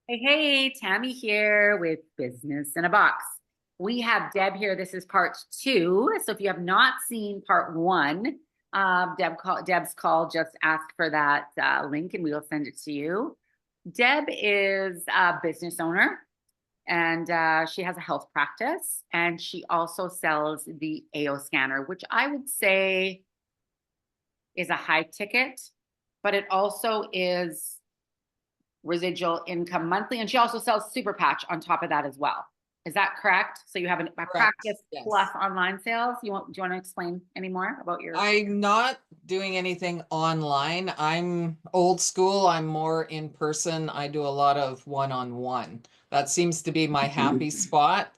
Hey, Tammy here with Business in a Box. We have Deb here. This is part two. So if you have not seen part one, Deb's call, just ask for that link and we will send it to you. Deb is a business owner and she has a health practice and she also sells the AO scanner, which I would say is a high ticket, but it also is residual income monthly. And she also sells Super Patch on top of that as well. Is that correct? So you have a Correct. practice Yes. plus online sales. Do you want to explain any more about your? I'm not doing anything online. I'm old school. I'm more in person. I do a lot of one-on-one. That seems to be my happy spot.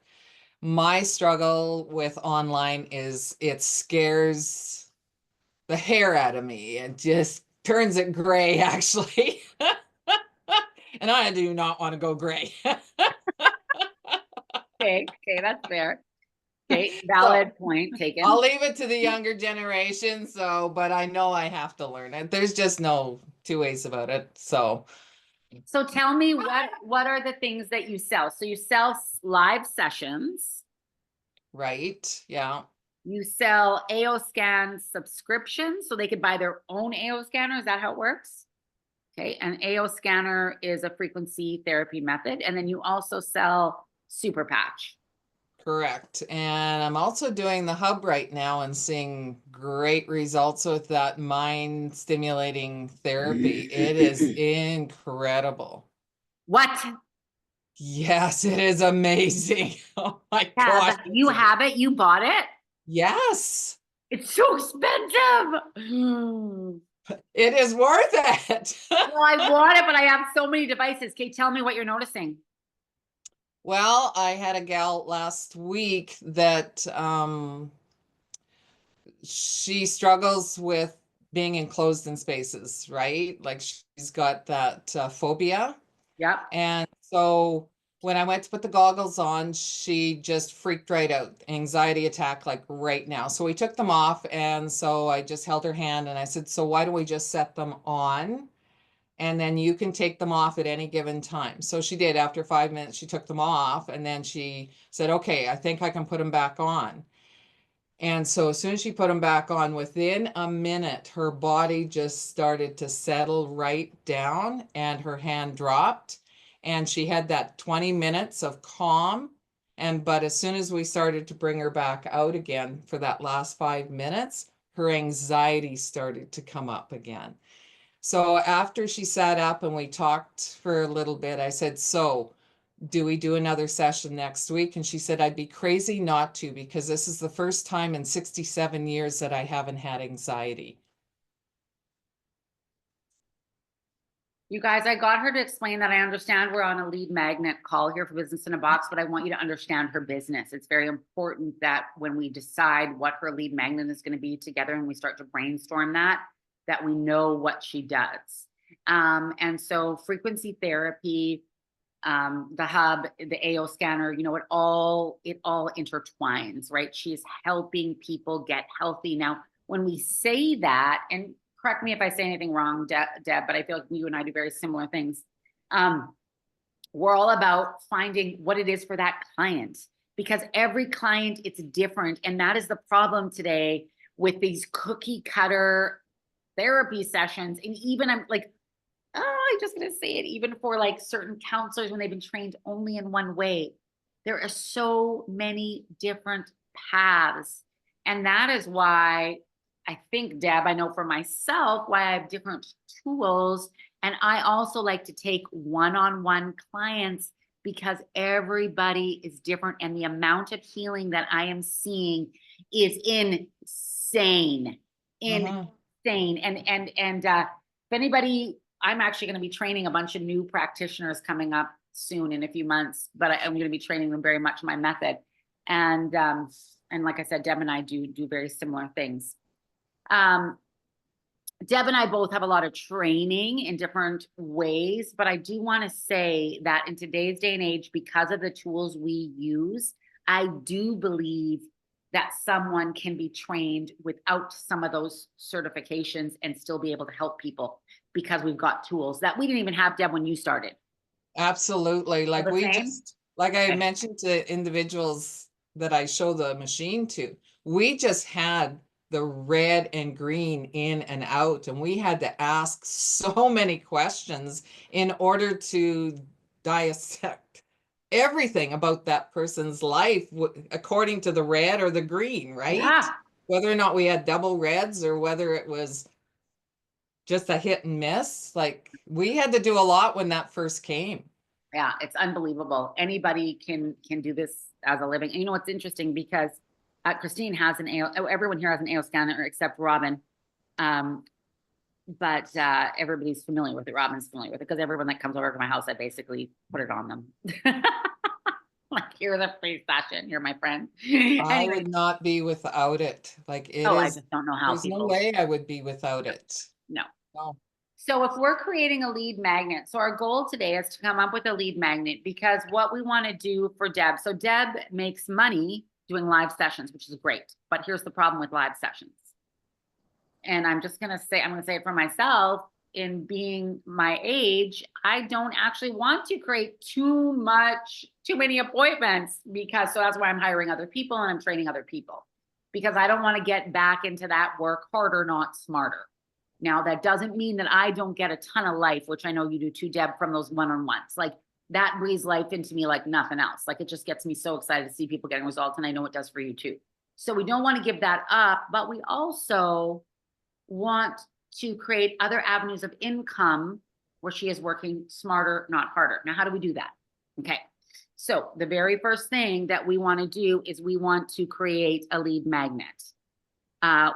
My struggle with online is it scares the hair out of me. It just turns it gray, actually. And I do not want to go gray. Okay, that's fair. Okay, So valid point I'll taken. leave it to the younger generation. So, but I know I have to learn it. There's just no two ways about it. So, So tell me what are the things that you sell? So you sell live sessions, right. Yeah. you sell AO scan subscriptions, so they could buy their own AO scanner. Is that how it works? Okay, an AO scanner is a frequency therapy method, and then you also sell Super Patch. Correct. And I'm also doing the hub right now and seeing great results with that mind stimulating therapy. It is incredible. What? Yes, it is amazing. Oh my Yeah, gosh, but it's you have amazing. it, you bought it. Yes, It's so expensive. it is worth it. Well, I want it, but I have so many devices. Okay, tell me what you're noticing. Well, I had a gal last week that she struggles with being enclosed in spaces, right? Like she's got that phobia. Yep. And so when I went to put the goggles on, she just freaked right out. Anxiety attack, like right now. So we took them off. And so I just held her hand and I said, so why don't we just set them on? And then you can take them off at any given time. So she did. After 5 minutes, she took them off. And then she said, okay, I think I can put them back on. And so as soon as she put them back on, within a minute, her body just started to settle right down and her hand dropped. And she had that 20 minutes of calm. But as soon as we started to bring her back out again for that last 5 minutes, her anxiety started to come up again. So after she sat up and we talked for a little bit, I said, so do we do another session next week? And she said, I'd be crazy not to because this is the first time in 67 years that I haven't had anxiety. You guys, I got her to explain that I understand we're on a lead magnet call here for Business in a Box, but I want you to understand her business. It's very important that when we decide what her lead magnet is going to be together and we start to brainstorm that we know what she does. And so frequency therapy, the hub, the AO scanner, it all intertwines, right? She's helping people get healthy. Now, when we say that, and correct me if I say anything wrong, Deb, but I feel like you and I do very similar things. Um, we're all about finding what it is for that client because every client it's different, and that is the problem today with these cookie cutter therapy sessions. And even I'm like, oh, I'm just going to say it, even for like certain counselors when they've been trained only in one way, there are so many different paths. And that is why I think, Deb, I know for myself why I have different tools. And I also like to take one-on-one clients because everybody is different. And the amount of healing that I am seeing is insane. Mhm. Insane. And if anybody, I'm actually going to be training a bunch of new practitioners coming up soon in a few months, but I'm going to be training them very much my method. And like I said, Deb and I do very similar things. Um, Deb and I both have a lot of training in different ways, but I do want to say that in today's day and age, because of the tools we use, I do believe that someone can be trained without some of those certifications and still be able to help people because we've got tools that we didn't even have, Deb, when you started. Absolutely. Feel Like the we same? just, like I Okay. mentioned to individuals that I show the machine to, we just had the red and green in and out, and we had to ask so many questions in order to dissect everything about that person's life according to the red or the green, right? Yeah. Whether or not we had double reds or whether it was just a hit and miss. Like we had to do a lot when that first came. Yeah, it's unbelievable. Anybody can do this as a living. And you know what's interesting because Christine has an AO. Oh, everyone here has an AO scanner except Robin. Um, but everybody's familiar with it. Robin's familiar with it because everyone that comes over to my house, I basically put it on them. Like, here's a free session. You're my friend. I Anyway, would not be without it. Like it oh, I is, just don't know how there's no people. way I would be without No, it. no. No. So if we're creating a lead magnet, so our goal today is to come up with a lead magnet because what we want to do for Deb. So Deb makes money doing live sessions, which is great. But here's the problem with live sessions. And I'm just going to say, I'm going to say it for myself in being my age, I don't actually want to create too many appointments because so that's why I'm hiring other people and I'm training other people because I don't want to get back into that work harder, not smarter. Now, that doesn't mean that I don't get a ton of life, which I know you do too, Deb, from those one-on-ones. Like that breathes life into me like nothing else. Like it just gets me so excited to see people getting results. And I know it does for you too. So we don't want to give that up, but we also want to create other avenues of income where she is working smarter, not harder. Now, how do we do that? Okay. So the very first thing that we want to do is we want to create a lead magnet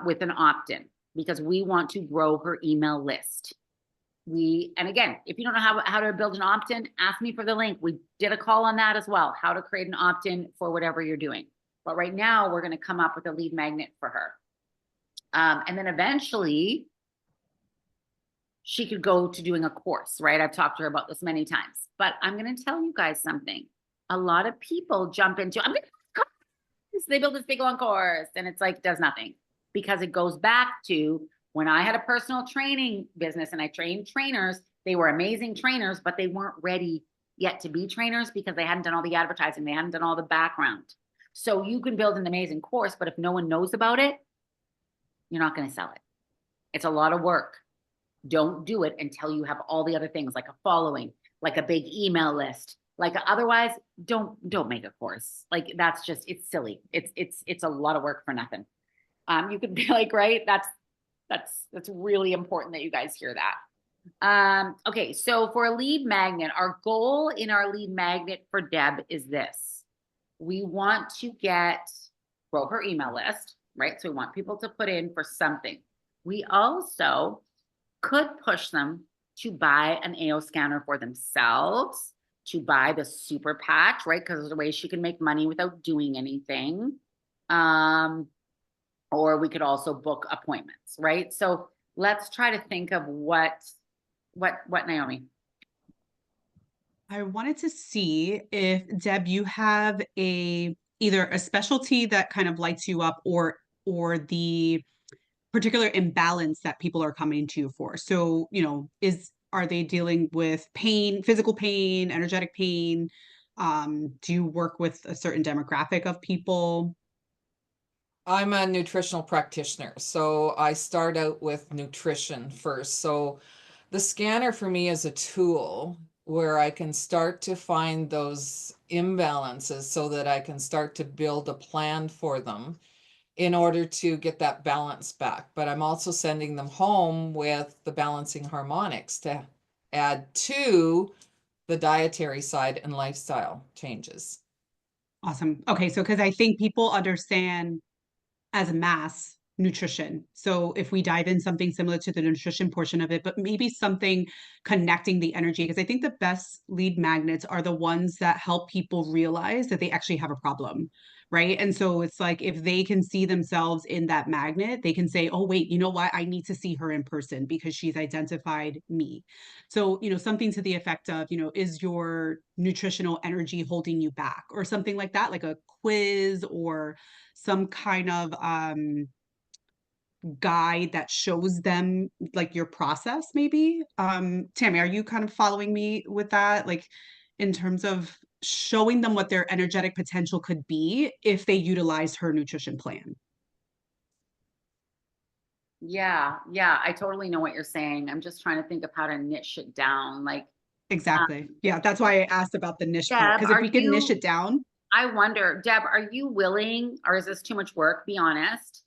with an opt-in because we want to grow her email list. And again, if you don't know how to build an opt-in, ask me for the link. We did a call on that as well, how to create an opt-in for whatever you're doing. But right now we're going to come up with a lead magnet for her. And then eventually she could go to doing a course, right? I've talked to her about this many times, but I'm going to tell you guys something. A lot of people jump into, I'm going to, they build this big long course and it's like, does nothing because it goes back to when I had a personal training business and I trained trainers, they were amazing trainers, but they weren't ready yet to be trainers because they hadn't done all the advertising. They hadn't done all the background. So you can build an amazing course, but if no one knows about it, you're not going to sell it. It's a lot of work. Don't do it until you have all the other things like a following, like a big email list. Like otherwise, don't make a course. Like that's just it's silly. It's a lot of work for nothing. You could be like, right? That's really important that you guys hear that. Okay, so for a lead magnet, our goal in our lead magnet for Deb is this. We want to grow her email list, right? So we want people to put in for something. We also could push them to buy an AO scanner for themselves, to buy the super patch, right? Because there's a way she can make money without doing anything. Or we could also book appointments, right? So let's try to think of what Naomi. I wanted to see if Deb, you have either a specialty that kind of lights you up or the particular imbalance that people are coming to you for. So, are they dealing with pain, physical pain, energetic pain? Do you work with a certain demographic of people? I'm a nutritional practitioner, so I start out with nutrition first. So the scanner for me is a tool where I can start to find those imbalances so that I can start to build a plan for them in order to get that balance back. But I'm also sending them home with the balancing harmonics to add to the dietary side and lifestyle changes. Awesome. Okay, so because I think people understand as a mass nutrition. So if we dive in something similar to the nutrition portion of it, but maybe something connecting the energy, because I think the best lead magnets are the ones that help people realize that they actually have a problem. Right. And so it's like if they can see themselves in that magnet, they can say, oh, wait, you know what? I need to see her in person because she's identified me. So, something to the effect of, is your nutritional energy holding you back or something like that, like a quiz or some kind of guide that shows them like your process maybe. Tammy, are you kind of following me with that? Like in terms of showing them what their energetic potential could be if they utilize her nutrition plan. Yeah, yeah, I totally know what you're saying. I'm just trying to think of how to niche it down. Like, Exactly. Yeah, that's why I asked about the niche part. Deb, Because if we can niche it down, I wonder, Deb, are you willing, or is this too much work? Be honest,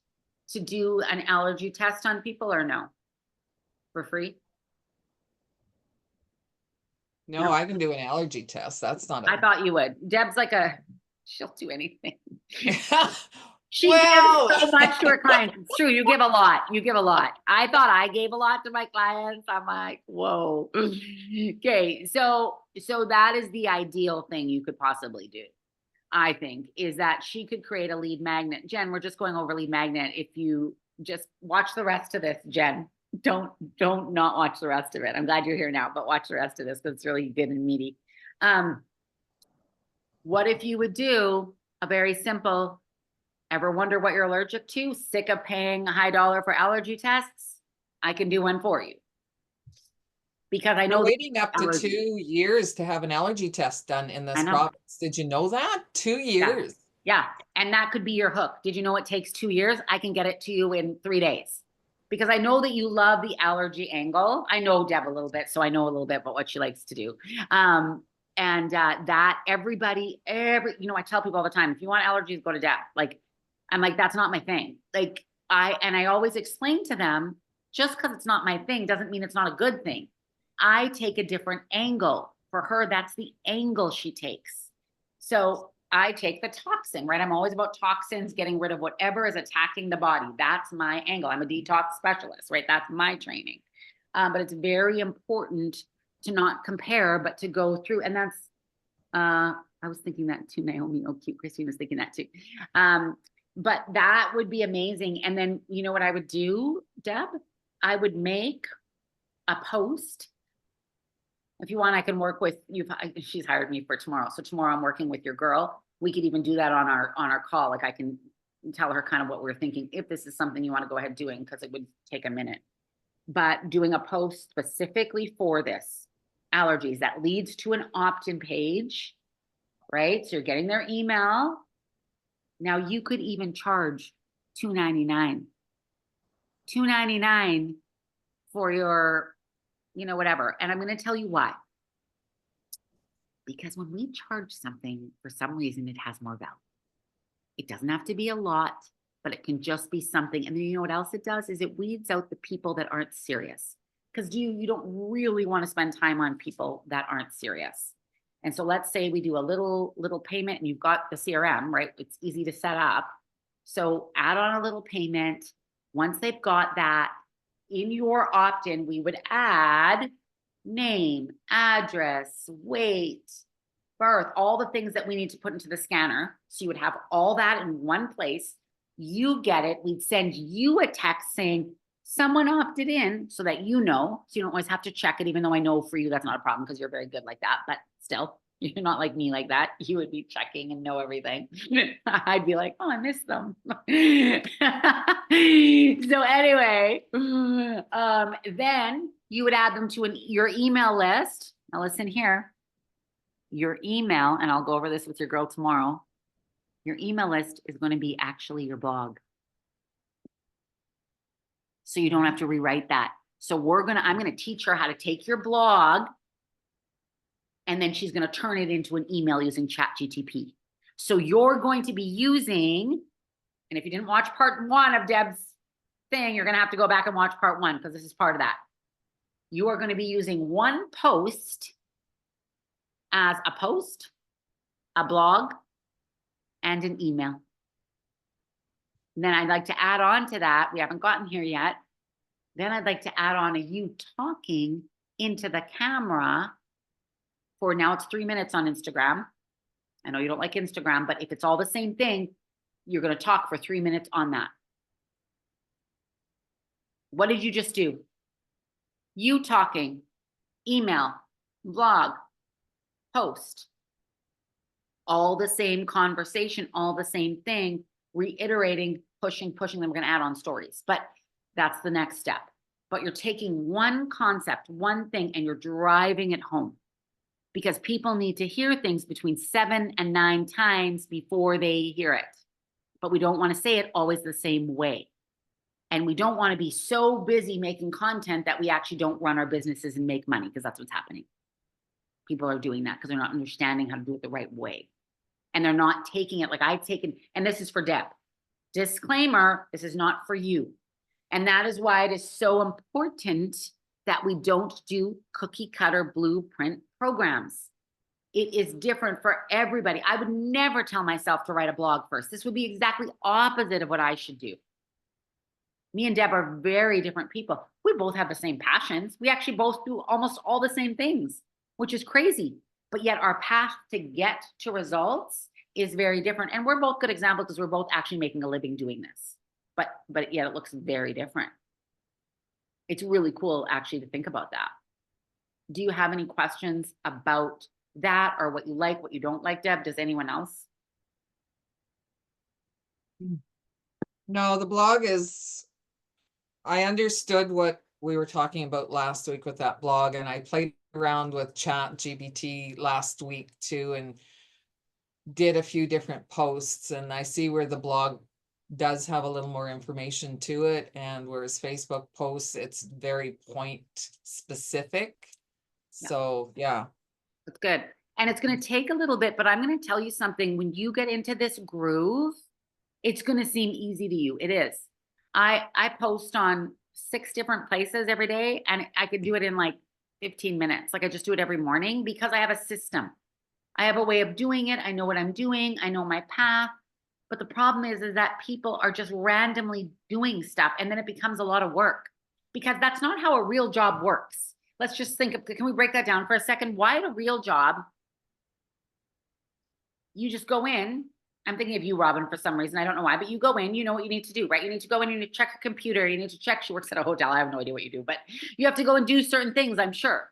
to do an allergy test on people or no? For free? No, I can do an allergy test. That's not I a. thought you would. Deb's like she'll do anything. She Well, gives so much to her clients. It's true. You give a lot. You give a lot. I thought I gave a lot to my clients. I'm like, whoa. Okay. So that is the ideal thing you could possibly do. I think is that she could create a lead magnet. Jen, we're just going over lead magnet. If you just watch the rest of this, Jen, don't not watch the rest of it. I'm glad you're here now, but watch the rest of this because it's really good and meaty. What if you would do a very simple, ever wonder what you're allergic to? Sick of paying a high dollar for allergy tests? I can do one for you. Because I know we're waiting up to allergy. 2 years to have an allergy test done in this province. Did you know that? 2 years. Yeah. And that could be your hook. Did you know it takes 2 years? I can get it to you in 3 days. Because I know that you love the allergy angle. I know Deb a little bit, so I know a little bit about what she likes to do. That everybody, I tell people all the time, if you want allergies, go to Deb. Like, I'm like, that's not my thing. Like, I always explain to them, just because it's not my thing doesn't mean it's not a good thing. I take a different angle. For her, that's the angle she takes. So I take the toxin, right? I'm always about toxins, getting rid of whatever is attacking the body. That's my angle. I'm a detox specialist, right? That's my training. But it's very important to not compare, but to go through. And that's, I was thinking that too, Naomi. Oh, cute. Christine was thinking that too. But that would be amazing. And then, you know what I would do, Deb? I would make a post. If you want, I can work with you. She's hired me for tomorrow. So tomorrow I'm working with your girl. We could even do that on our call. Like I can tell her kind of what we're thinking, if this is something you want to go ahead doing, because it would take a minute. But doing a post specifically for this, allergies, that leads to an opt-in page, right? So you're getting their email. Now you could even charge $2.99. $2.99 for your, whatever. And I'm going to tell you why. Because when we charge something, for some reason, it has more value. It doesn't have to be a lot, but it can just be something. And then you know what else it does is it weeds out the people that aren't serious. Because you don't really want to spend time on people that aren't serious. And so let's say we do a little payment and you've got the CRM, right? It's easy to set up. So add on a little payment. Once they've got that, in your opt-in, we would add name, address, weight, birth, all the things that we need to put into the scanner. So you would have all that in one place. You get it. We'd send you a text saying someone opted in so that you know, so you don't always have to check it, even though I know for you that's not a problem because you're very good like that. But still, you're not like me like that. You would be checking and know everything. I'd be like, oh, I missed them. So anyway, then you would add them to your email list. Now listen here, your email, and I'll go over this with your girl tomorrow. Your email list is going to be actually your blog. So you don't have to rewrite that. So I'm going to teach her how to take your blog and then she's going to turn it into an email using ChatGTP. So you're going to be using, and if you didn't watch part 1 of Deb's thing, you're going to have to go back and watch part 1 because this is part of that. You are going to be using one post as a post, a blog, and an email. And then I'd like to add on to that. We haven't gotten here yet. Then I'd like to add on a you talking into the camera for now it's 3 minutes on Instagram. I know you don't like Instagram, but if it's all the same thing, you're going to talk for 3 minutes on that. What did you just do? You talking, email, blog, post, all the same conversation, all the same thing, reiterating, pushing, then we're going to add on stories. But That's the next step. But you're taking one concept, one thing, and you're driving it home, because people need to hear things between 7 and 9 times before they hear it. But we don't want to say it always the same way. And we don't want to be so busy making content that we actually don't run our businesses and make money, because that's what's happening. People are doing that because they're not understanding how to do it the right way. And they're not taking it like I've taken, and this is for Deb. Disclaimer, this is not for you. And that is why it is so important that we don't do cookie cutter blueprint programs. It is different for everybody. I would never tell myself to write a blog first. This would be exactly opposite of what I should do. Me and Deb are very different people. We both have the same passions. We actually both do almost all the same things, which is crazy. But yet our path to get to results is very different. And we're both good examples because we're both actually making a living doing this. But yet it looks very different. It's really cool actually to think about that. Do you have any questions about that, or what you like, what you don't like, Deb? Does anyone else? No, the blog is, I understood what we were talking about last week with that blog, and I played around with ChatGPT last week too, and did a few different posts, and I see where the blog does have a little more information to it, and whereas Facebook posts, it's very point specific. Yeah. So yeah. That's good. And it's going to take a little bit, but I'm going to tell you something. When you get into this groove, it's going to seem easy to you. It is. I post on 6 different places every day, and I could do it in like 15 minutes. Like I just do it every morning because I have a system. I have a way of doing it. I know what I'm doing. I know my path. But the problem is that people are just randomly doing stuff, and then it becomes a lot of work, because that's not how a real job works. Let's just think of, can we break that down for a second? Why at a real job, you just go in. I'm thinking of you, Robin, for some reason. I don't know why, but you go in, you know what you need to do, right? You need to go in, you need to check a computer. You need to check, she works at a hotel. I have no idea what you do, but you have to go and do certain things, I'm sure.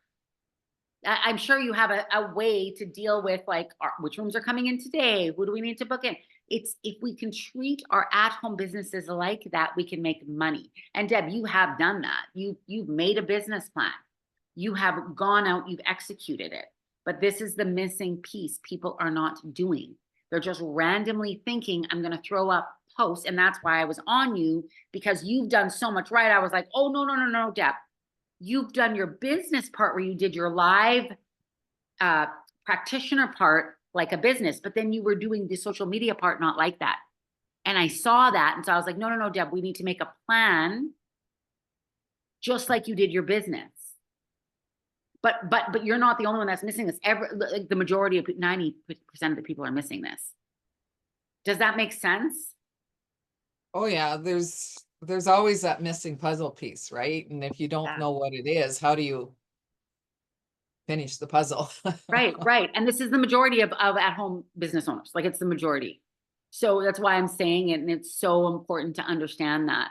I'm sure you have a way to deal with like, which rooms are coming in today? Who do we need to book in? It's, if we can treat our at-home businesses like that, we can make money. And Deb, you have done that. You've made a business plan. You have gone out, you've executed it. But this is the missing piece people are not doing. They're just randomly thinking, I'm going to throw up posts. And that's why I was on you, because you've done so much right. I was like, oh, no, Deb. You've done your business part where you did your live practitioner part like a business, but then you were doing the social media part not like that. And I saw that. And so I was like, no, Deb, we need to make a plan just like you did your business. But you're not the only one that's missing this. Like the majority of 90% of the people are missing this. Does that make sense? Oh yeah, there's always that missing puzzle piece, right? And if you don't know what it is, how do you finish the puzzle? Right. And this is the majority of at-home business owners. Like it's the majority. So that's why I'm saying it. And it's so important to understand that.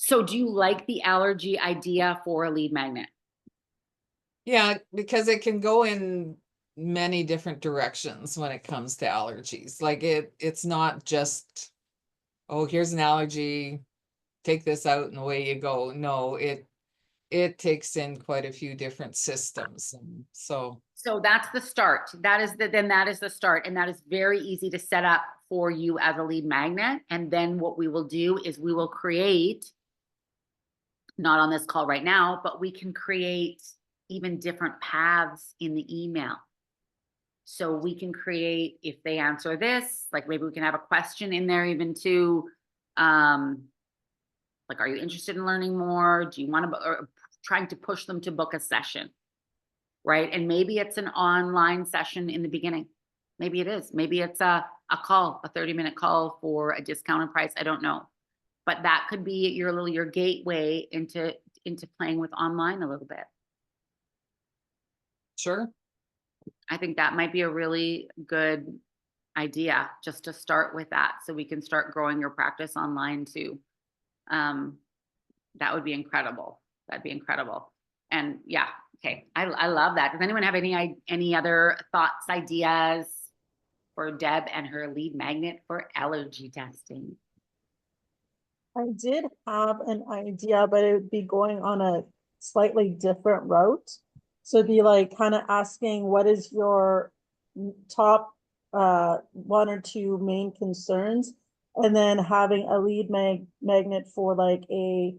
So do you like the allergy idea for a lead magnet? Yeah, because it can go in many different directions when it comes to allergies. Like it's not just, oh, here's an allergy, take this out and away you go. No, it takes in quite a few different systems. And so that's the start. That is the start. And that is very easy to set up for you as a lead magnet. And then what we will do is we will create, not on this call right now, but we can create even different paths in the email. So we can create, if they answer this, like maybe we can have a question in there even too. Like, are you interested in learning more? Do you want to, or trying to push them to book a session, right? And maybe it's an online session in the beginning. Maybe it is. Maybe it's a call, a 30-minute call for a discounted price. I don't know. But that could be your gateway into playing with online a little bit. sure. I think that might be a really good idea, just to start with that, so we can start growing your practice online too. That would be incredible. That'd be incredible. And yeah, okay, I love that. Does anyone have any other thoughts, ideas for Deb and her lead magnet for allergy testing? I did have an idea, but it would be going on a slightly different route. So it'd be like kind of asking what is your top one or two main concerns, and then having a lead magnet for like a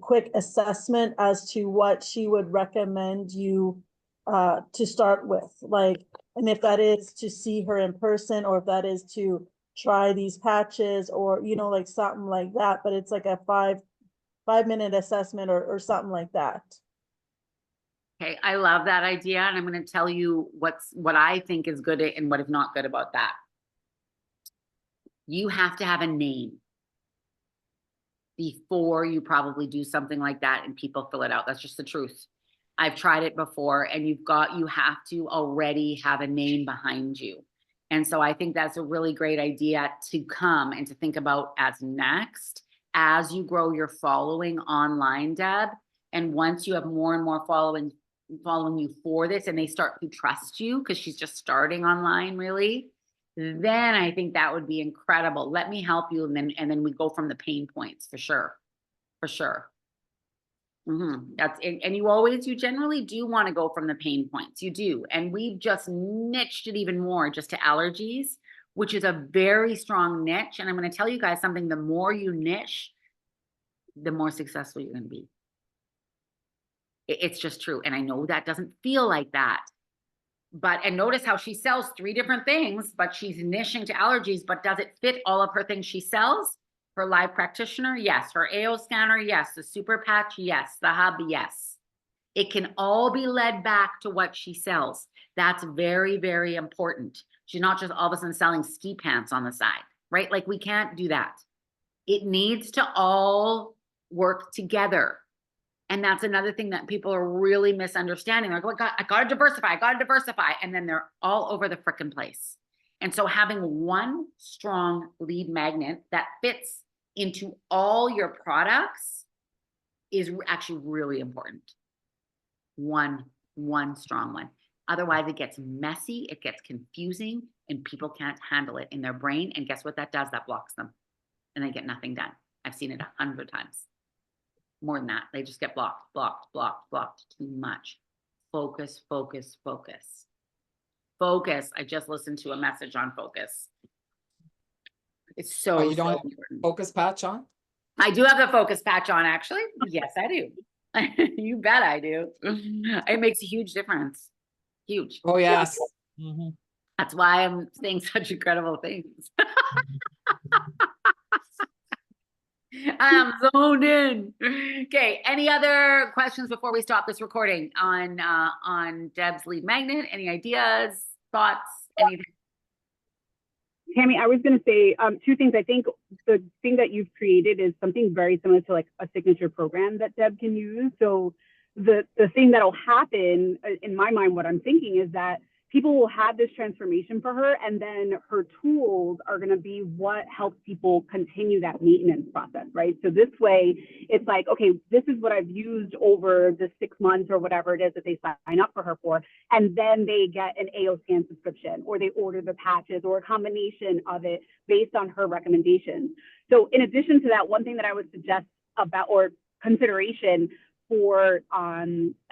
quick assessment as to what she would recommend you to start with. Like, and if that is to see her in person, or if that is to try these patches, or like something like that, but it's like a 5 minute assessment, or something like that. Okay, I love that idea, and I'm going to tell you what I think is good and what is not good about that. You have to have a name before you probably do something like that and people fill it out. That's just the truth. I've tried it before, and you have to already have a name behind you. And so I think that's a really great idea to come and to think about as next, as you grow your following online, Deb. And once you have more and more following you for this, and they start to trust you because she's just starting online, really, then I think that would be incredible. Let me help you, and then we go from the pain points for sure, for sure. And you generally do want to go from the pain points. You do, and we've just niched it even more just to allergies, which is a very strong niche. And I'm going to tell you guys something: the more you niche, the more successful you're going to be. It's just true, and I know that doesn't feel like that. But, and notice how she sells 3 different things, but she's niching to allergies. But does it fit all of her things she sells? Her live practitioner, yes. Her AO scanner, yes. The super patch, yes. The hub, yes. It can all be led back to what she sells. That's very, very important. She's not just all of a sudden selling ski pants on the side, right? Like, we can't do that. It needs to all work together. And that's another thing that people are really misunderstanding. They're like, I gotta diversify, I gotta diversify. And then they're all over the frickin' place. And so having one strong lead magnet that fits into all your products is actually really important. One strong one. Otherwise, it gets messy, it gets confusing, and people can't handle it in their brain. And guess what that does? That blocks them. And they get nothing done. I've seen it 100 times. More than that, they just get blocked too much. Focus. I just listened to a message on focus. It's so, You don't so have important. focus patch on? I do have the focus patch on, actually. Yes, I do. You bet I do. It makes a huge difference. Huge. Oh, yes. That's why I'm saying such incredible things. I am zoned in. Okay. Any other questions before we stop this recording on Deb's lead magnet? Any ideas, thoughts, anything? Tammy, I was going to say 2 things. I think the thing that you've created is something very similar to like a signature program that Deb can use. So the thing that'll happen in my mind, what I'm thinking is that people will have this transformation for her, and then her tools are going to be what helps people continue that maintenance process, right? So this way, it's like, okay, this is what I've used over the 6 months or whatever it is that they sign up for her for, and then they get an AO scan subscription, or they order the patches, or a combination of it based on her recommendations. So in addition to that, one thing that I would suggest about, or consideration for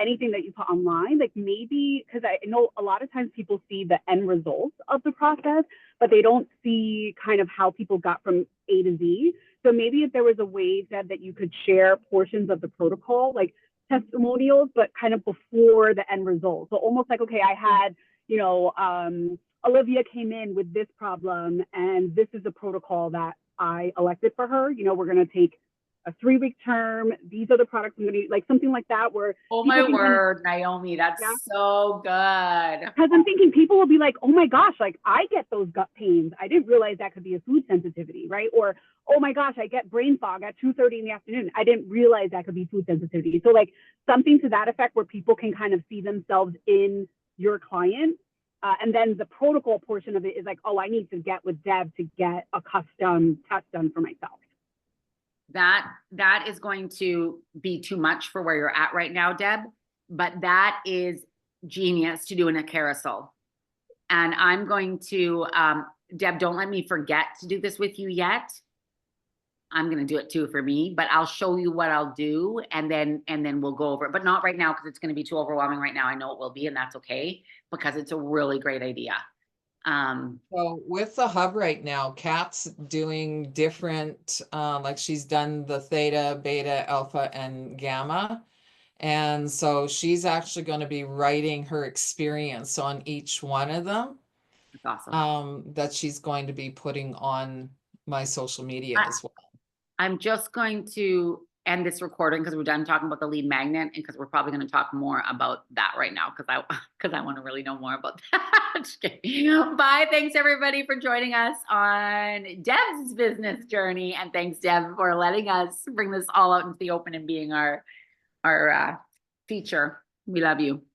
anything that you put online, like maybe, because I know a lot of times people see the end results of the process, but they don't see kind of how people got from A to Z. So maybe if there was a way that you could share portions of the protocol, like testimonials, but kind of before the end result. So almost like, okay, I had, Olivia came in with this problem, and this is the protocol that I elected for her. We're going to take a 3-week term. These are the products I'm going to, like something like that, where, oh my word, Naomi, that's so good. Because I'm thinking people will be like, oh my gosh, like I get those gut pains. I didn't realize that could be a food sensitivity, right? Or, oh my gosh, I get brain fog at 2:30 in the afternoon. I didn't realize that could be food sensitivity. So like something to that effect, where people can kind of see themselves in your client. And then the protocol portion of it is like, oh, I need to get with Deb to get a custom test done for myself. That is going to be too much for where you're at right now, Deb, but that is genius to do in a carousel. And I'm going to, Deb, don't let me forget to do this with you yet. I'm gonna do it too for me, but I'll show you what I'll do and then we'll go over it, but not right now because it's gonna be too overwhelming right now. I know it will be, and that's okay because it's a really great idea. So with the hub right now, Kat's doing different, like she's done the theta, beta, alpha, and gamma. And so she's actually going to be writing her experience on each one of them, That's awesome. that she's going to be putting on my social media as well. I'm just going to end this recording because we're done talking about the lead magnet and because we're probably going to talk more about that right now because I want to really know more about that. Just kidding. Bye. Thanks everybody for joining us on Deb's business journey. And thanks Deb for letting us bring this all out into the open and being our feature. We love you.